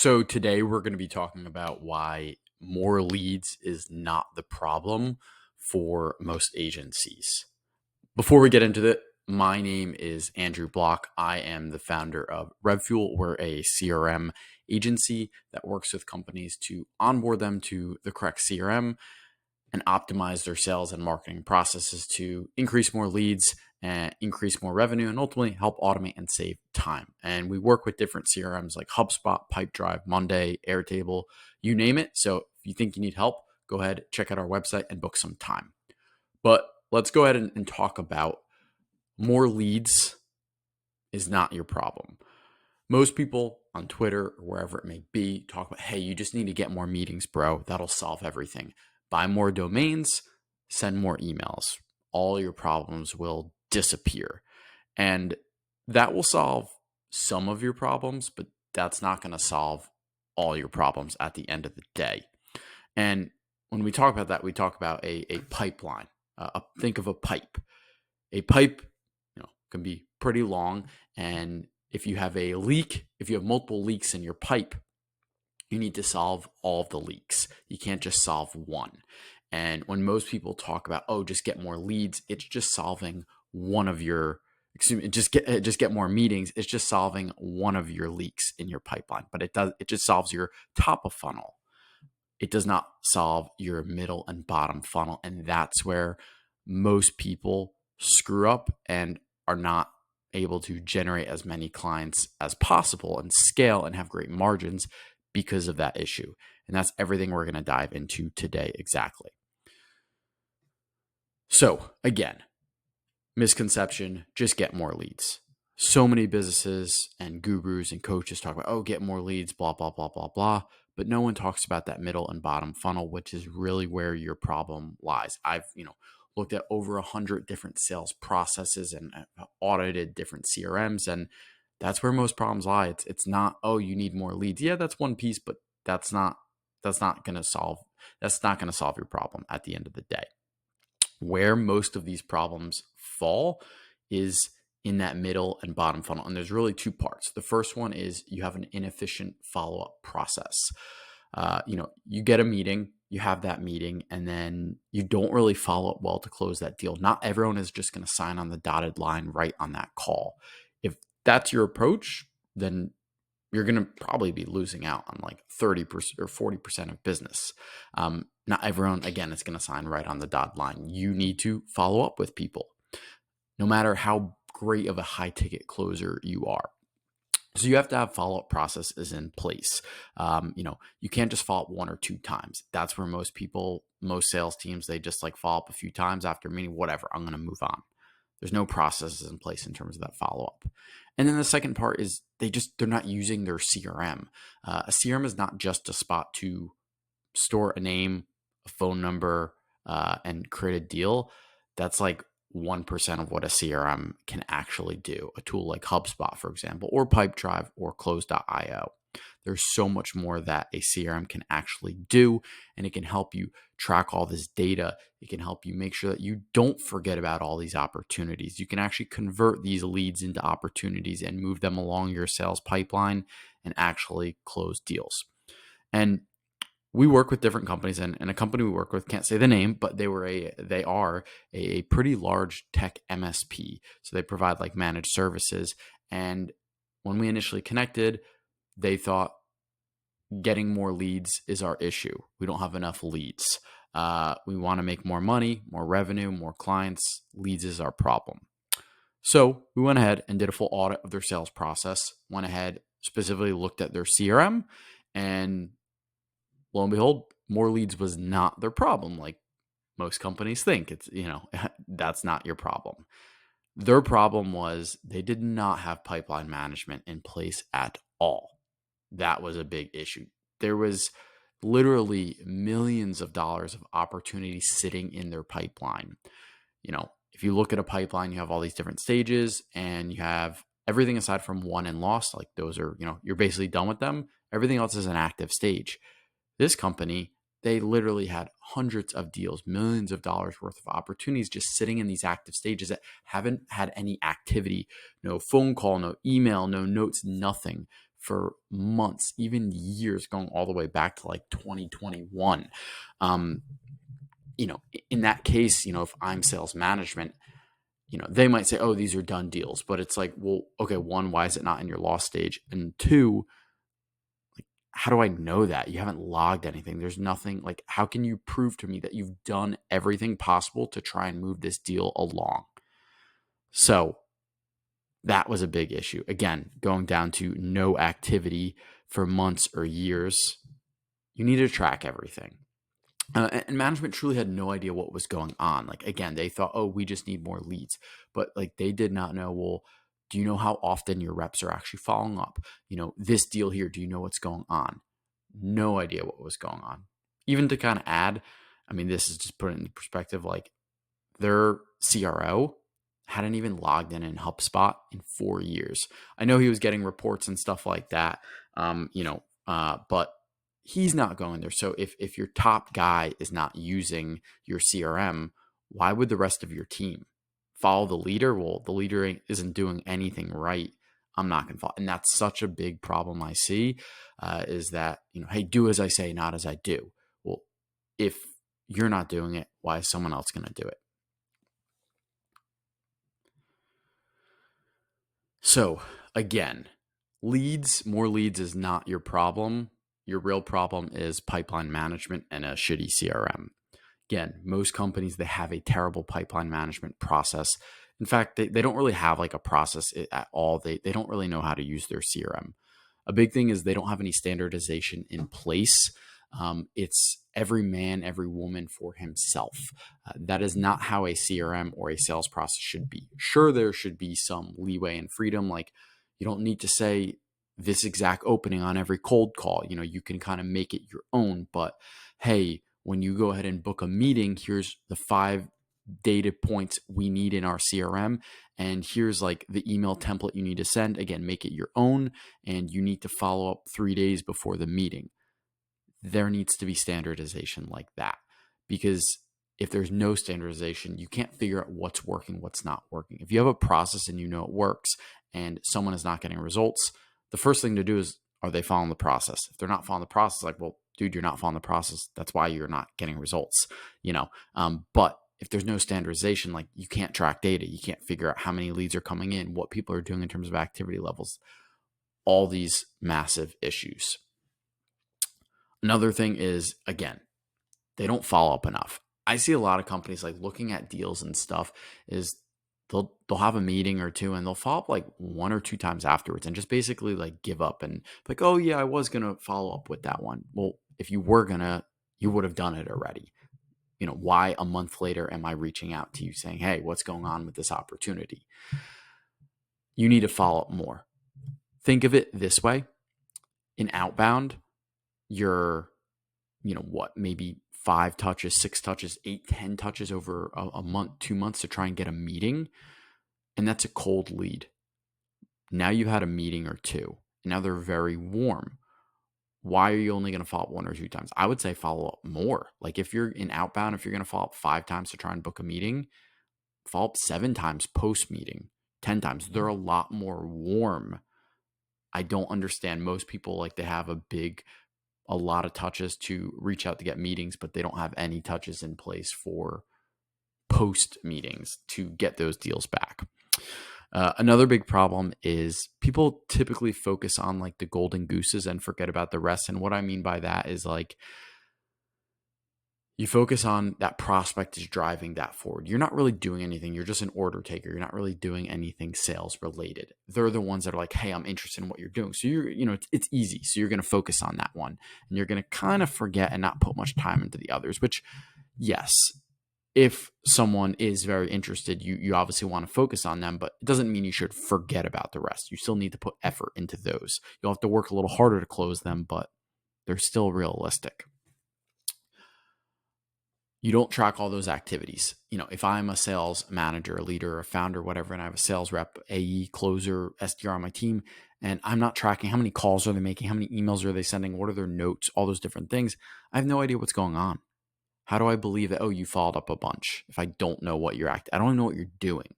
So today we're going to be talking about why more leads is not the problem for most agencies. Before we get into that, my name is Andrew Block. I am the founder of RevFuel. We're a CRM agency that works with companies to onboard them to the correct CRM and optimize their sales and marketing processes to increase more leads and increase more revenue and ultimately help automate and save time. And we work with different CRMs like Hubspot, Pipedrive, Monday, Airtable, you name it. So if you think you need help, go ahead, check out our website and book some time. But let's go ahead and talk about more leads is not your problem. Most people on Twitter or wherever it may be talk about, hey, you just need to get more meetings, bro. That'll solve everything. Buy more domains, send more emails. All your problems will disappear. And that will solve some of your problems, but that's not going to solve all your problems at the end of the day. And when we talk about that, we talk about a pipeline. Think of a pipe. A pipe, can be pretty long, and if you have a leak, if you have multiple leaks in your pipe, you need to solve all of the leaks. You can't just solve one. And when most people talk about, oh, just get more leads, it's just solving one of your, just get more meetings. It's just solving one of your leaks in your pipeline, but it just solves your top of funnel. It does not solve your middle and bottom funnel. And that's where most people screw up and are not able to generate as many clients as possible and scale and have great margins because of that issue. And that's everything we're going to dive into today exactly. So again, misconception, just get more leads. So many businesses and gurus and coaches talk about, oh, get more leads, blah, blah, blah, blah, blah. But no one talks about that middle and bottom funnel, which is really where your problem lies. I've, looked at over 100 different sales processes and audited different CRMs. And that's where most problems lie. It's not, oh, you need more leads. Yeah, that's one piece, but that's not going to solve your problem at the end of the day. Where most of these problems fall is in that middle and bottom funnel. And there's really two parts. The first one is you have an inefficient follow-up process. You get a meeting, you have that meeting, and then you don't really follow up well to close that deal. Not everyone is just going to sign on the dotted line right on that call. If that's your approach, then you're going to probably be losing out on like 30% or 40% of business. Not everyone, again, is going to sign right on the dotted line. You need to follow up with people, no matter how great of a high ticket closer you are. So you have to have follow-up processes in place. You can't just follow up one or two times. That's where most sales teams, they just like follow up a few times after a meeting, whatever, I'm going to move on. There's no processes in place in terms of that follow-up. And then the second part is they're not using their CRM. A CRM is not just a spot to store a name, a phone number, and create a deal. That's like 1% of what a CRM can actually do. A tool like Hubspot, for example, or Pipedrive or Close.io. There's so much more that a CRM can actually do, and it can help you track all this data. It can help you make sure that you don't forget about all these opportunities. You can actually convert these leads into opportunities and move them along your sales pipeline and actually close deals. And we work with different companies, and a company we work with, can't say the name, but they are a pretty large tech MSP. So they provide like managed services. And when we initially connected, they thought getting more leads is our issue. We don't have enough leads. We want to make more money, more revenue, more clients. Leads is our problem. So we went ahead and did a full audit of their sales process, went ahead, specifically looked at their CRM, and lo and behold, more leads was not their problem. Like most companies think it's, that's not your problem. Their problem was they did not have pipeline management in place at all. That was a big issue. There was literally millions of dollars of opportunity sitting in their pipeline. If you look at a pipeline, you have all these different stages, and you have everything aside from won and lost. Like those are, you're basically done with them. Everything else is an active stage. This company, they literally had hundreds of deals, millions of dollars worth of opportunities just sitting in these active stages that haven't had any activity, no phone call, no email, no notes, nothing for months, even years, going all the way back to like 2021. In that case, if I'm sales management, they might say, oh, these are done deals, but it's like, well, okay, one, why is it not in your loss stage? And two, like, how do I know that? You haven't logged anything. There's nothing. Like, how can you prove to me that you've done everything possible to try and move this deal along? So that was a big issue. Again, going down to no activity for months or years. You need to track everything. And management truly had no idea what was going on. Like, again, they thought, oh, we just need more leads. But like, they did not know, well, do you know how often your reps are actually following up? This deal here, do you know what's going on? No idea what was going on. Even to kind of add, I mean, this is just put it in perspective, like their CRO hadn't even logged in HubSpot in 4 years. I know he was getting reports and stuff like that, but he's not going there. So if your top guy is not using your CRM, why would the rest of your team follow the leader? Well, the leader isn't doing anything right. I'm not going to follow. And that's such a big problem I see, is that, hey, do as I say, not as I do. Well, if you're not doing it, why is someone else going to do it? So again, more leads is not your problem. Your real problem is pipeline management and a shitty CRM. Again, most companies, they have a terrible pipeline management process. In fact, they don't really have like a process at all. They don't really know how to use their CRM. A big thing is they don't have any standardization in place. It's every man, every woman for himself. That is not how a CRM or a sales process should be. Sure, there should be some leeway and freedom. Like, you don't need to say this exact opening on every cold call. You can kind of make it your own. But hey, when you go ahead and book a meeting, here's the 5 data points we need in our CRM. And here's like the email template you need to send. Again, make it your own. And you need to follow up 3 days before the meeting. There needs to be standardization like that, because if there's no standardization, you can't figure out what's working, what's not working. If you have a process and it works and someone is not getting results, the first thing to do is, are they following the process? If they're not following the process, like, well, dude, you're not following the process. That's why you're not getting results, but if there's no standardization, like, you can't track data. You can't figure out how many leads are coming in, what people are doing in terms of activity levels, all these massive issues. Another thing is, again, they don't follow up enough. I see a lot of companies like looking at deals and stuff is they'll have a meeting or two and they'll follow up like 1 or 2 times afterwards and just basically like give up and like, oh yeah, I was going to follow up with that one. Well, if you were going to, you would have done it already. Why a month later am I reaching out to you saying, hey, what's going on with this opportunity? You need to follow up more. Think of it this way. In outbound, you're, maybe 5 touches, 6 touches, 8, 10 touches over a month, 2 months to try and get a meeting. And that's a cold lead. Now you've had a meeting or 2. And now they're very warm. Why are you only going to follow up 1 or 2 times? I would say follow up more. Like, if you're in outbound, if you're going to follow up 5 times to try and book a meeting, follow up 7 times post meeting, 10 times. They're a lot more warm. I don't understand. Most people, like, they have a lot of touches to reach out to get meetings, but they don't have any touches in place for post meetings to get those deals back. Another big problem is people typically focus on like the golden gooses and forget about the rest. And what I mean by that is, like, you focus on that prospect is driving that forward. You're not really doing anything. You're just an order taker. You're not really doing anything sales related. They're the ones that are like, hey, I'm interested in what you're doing. So it's easy. So you're going to focus on that one and you're going to kind of forget and not put much time into the others, which, yes, if someone is very interested, you obviously want to focus on them, but it doesn't mean you should forget about the rest. You still need to put effort into those. You'll have to work a little harder to close them, but they're still realistic. You don't track all those activities. If I'm a sales manager, a leader, a founder, whatever, and I have a sales rep, AE, closer, SDR on my team, and I'm not tracking how many calls are they making, how many emails are they sending, what are their notes, all those different things, I have no idea what's going on. How do I believe that, oh, you followed up a bunch if I don't know what I don't know what you're doing?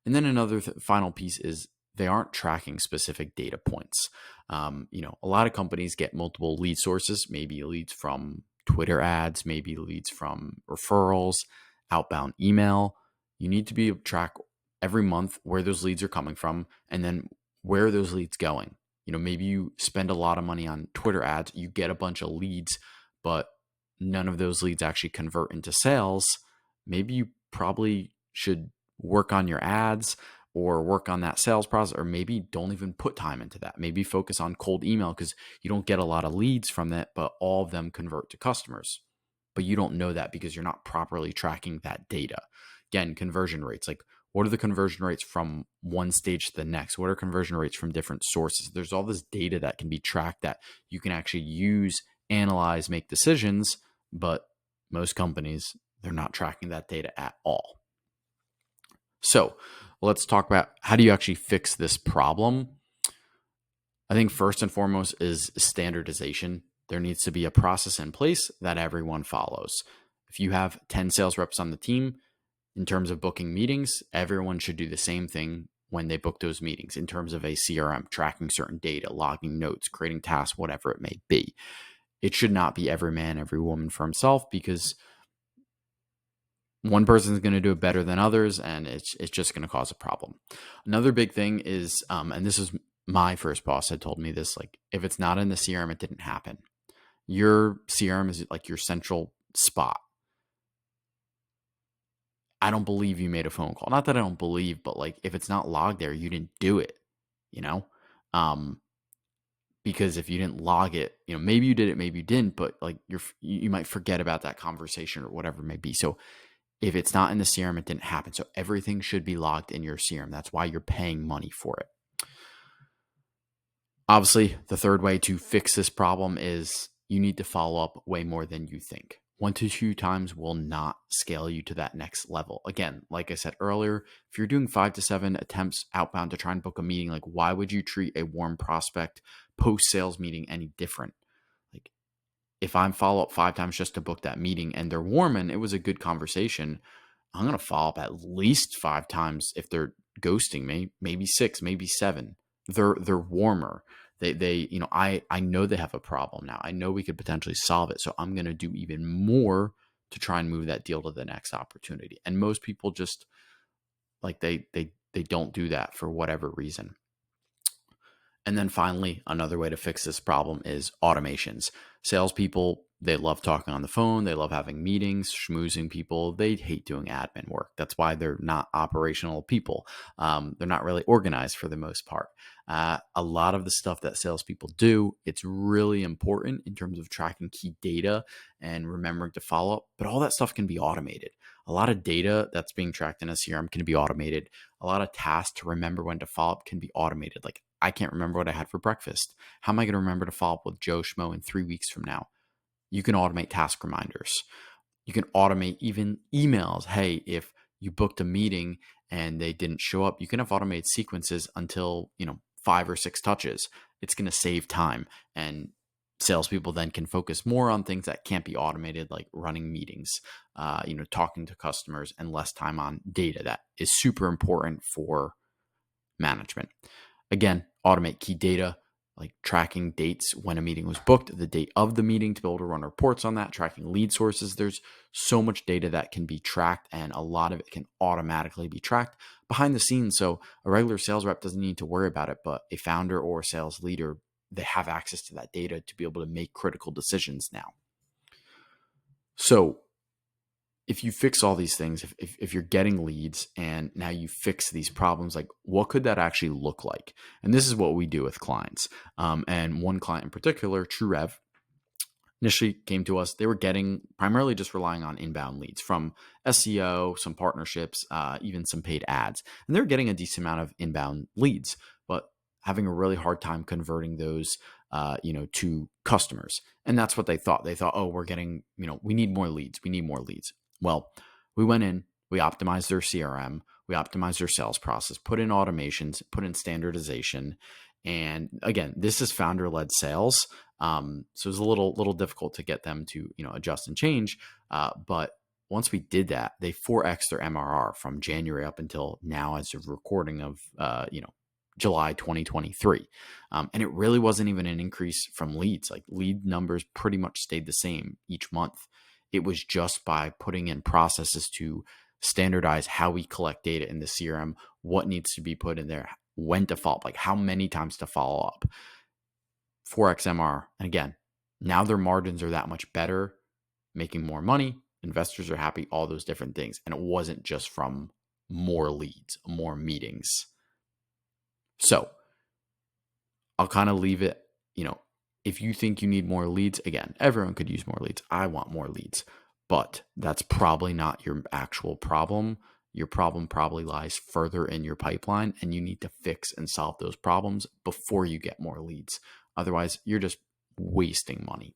And then another final piece is they aren't tracking specific data points. A lot of companies get multiple lead sources, maybe leads from Twitter ads, maybe leads from referrals, outbound email. You need to be able to track every month where those leads are coming from, and then where are those leads going. Maybe you spend a lot of money on Twitter ads, you get a bunch of leads, but none of those leads actually convert into sales. Maybe you probably should work on your ads or work on that sales process, or maybe don't even put time into that. Maybe focus on cold email because you don't get a lot of leads from that, but all of them convert to customers. But you don't know that because you're not properly tracking that data. Again, conversion rates, like what are the conversion rates from one stage to the next? What are conversion rates from different sources? There's all this data that can be tracked that you can actually use, analyze, make decisions, but most companies, they're not tracking that data at all. So let's talk about how do you actually fix this problem? I think first and foremost is standardization. There needs to be a process in place that everyone follows. If you have 10 sales reps on the team, in terms of booking meetings, everyone should do the same thing when they book those meetings in terms of a CRM, tracking certain data, logging notes, creating tasks, whatever it may be. It should not be every man, every woman for himself, because one person is going to do it better than others, and it's just going to cause a problem. Another big thing is, and this is my first boss had told me this, like if it's not in the CRM, it didn't happen. Your CRM is like your central spot. I don't believe you made a phone call. Not that I don't believe, but like if it's not logged there, you didn't do it, you know? Because if you didn't log it, maybe you did it, maybe you didn't, but like you might forget about that conversation or whatever it may be. So if it's not in the CRM, it didn't happen. So everything should be logged in your CRM. That's why you're paying money for it. Obviously, the third way to fix this problem is you need to follow up way more than you think. 1 to 2 times will not scale you to that next level. Again, like I said earlier, if you're doing 5 to 7 attempts outbound to try and book a meeting, like why would you treat a warm prospect post-sales meeting any different? Like if I'm follow up 5 times just to book that meeting and they're warm and it was a good conversation, I'm going to follow up at least 5 times if they're ghosting me, maybe 6, maybe 7. They're warmer. I know they have a problem now. I know we could potentially solve it. So I'm going to do even more to try and move that deal to the next opportunity. And most people just like they don't do that for whatever reason. And then finally, another way to fix this problem is automations. Salespeople, they love talking on the phone. They love having meetings, schmoozing people. They hate doing admin work. That's why they're not operational people. They're not really organized for the most part. A lot of the stuff that salespeople do, it's really important in terms of tracking key data and remembering to follow up. But all that stuff can be automated. A lot of data that's being tracked in a CRM can be automated. A lot of tasks to remember when to follow up can be automated. Like I can't remember what I had for breakfast. How am I going to remember to follow up with Joe Schmo in 3 weeks from now? You can automate task reminders. You can automate even emails. Hey, if you booked a meeting and they didn't show up, you can have automated sequences until, 5 or 6 touches. It's going to save time, and salespeople then can focus more on things that can't be automated, like running meetings, talking to customers, and less time on data that is super important for management. Again, automate key data, like tracking dates when a meeting was booked, the date of the meeting to be able to run reports on that, tracking lead sources. There's so much data that can be tracked, and a lot of it can automatically be tracked behind the scenes. So a regular sales rep doesn't need to worry about it, but a founder or a sales leader, they have access to that data to be able to make critical decisions now. So if you fix all these things, if you're getting leads and now you fix these problems, like what could that actually look like? And this is what we do with clients. And one client in particular, TrueRev, initially came to us. They were getting primarily just relying on inbound leads from SEO, some partnerships, even some paid ads. And they're getting a decent amount of inbound leads, but having a really hard time converting those to customers. And that's what they thought. They thought, oh, we're getting, we need more leads. We need more leads. Well, we went in, we optimized their CRM, we optimized their sales process, put in automations, put in standardization. And again, this is founder-led sales. So it was a little difficult to get them to, adjust and change. But once we did that, they 4x their MRR from January up until now as of recording of, July 2023. And it really wasn't even an increase from leads. Like lead numbers pretty much stayed the same each month. It was just by putting in processes to standardize how we collect data in the CRM, what needs to be put in there, when to follow up, like how many times to follow up. 4XMR, and again, now their margins are that much better, making more money, investors are happy, all those different things. And it wasn't just from more leads, more meetings. So I'll kind of leave it, if you think you need more leads, again, everyone could use more leads. I want more leads, but that's probably not your actual problem. Your problem probably lies further in your pipeline, and you need to fix and solve those problems before you get more leads. Otherwise, you're just wasting money.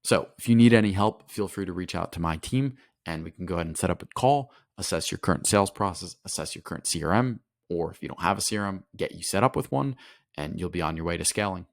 So if you need any help, feel free to reach out to my team and we can go ahead and set up a call, assess your current sales process, assess your current CRM, or if you don't have a CRM, get you set up with one, and you'll be on your way to scaling.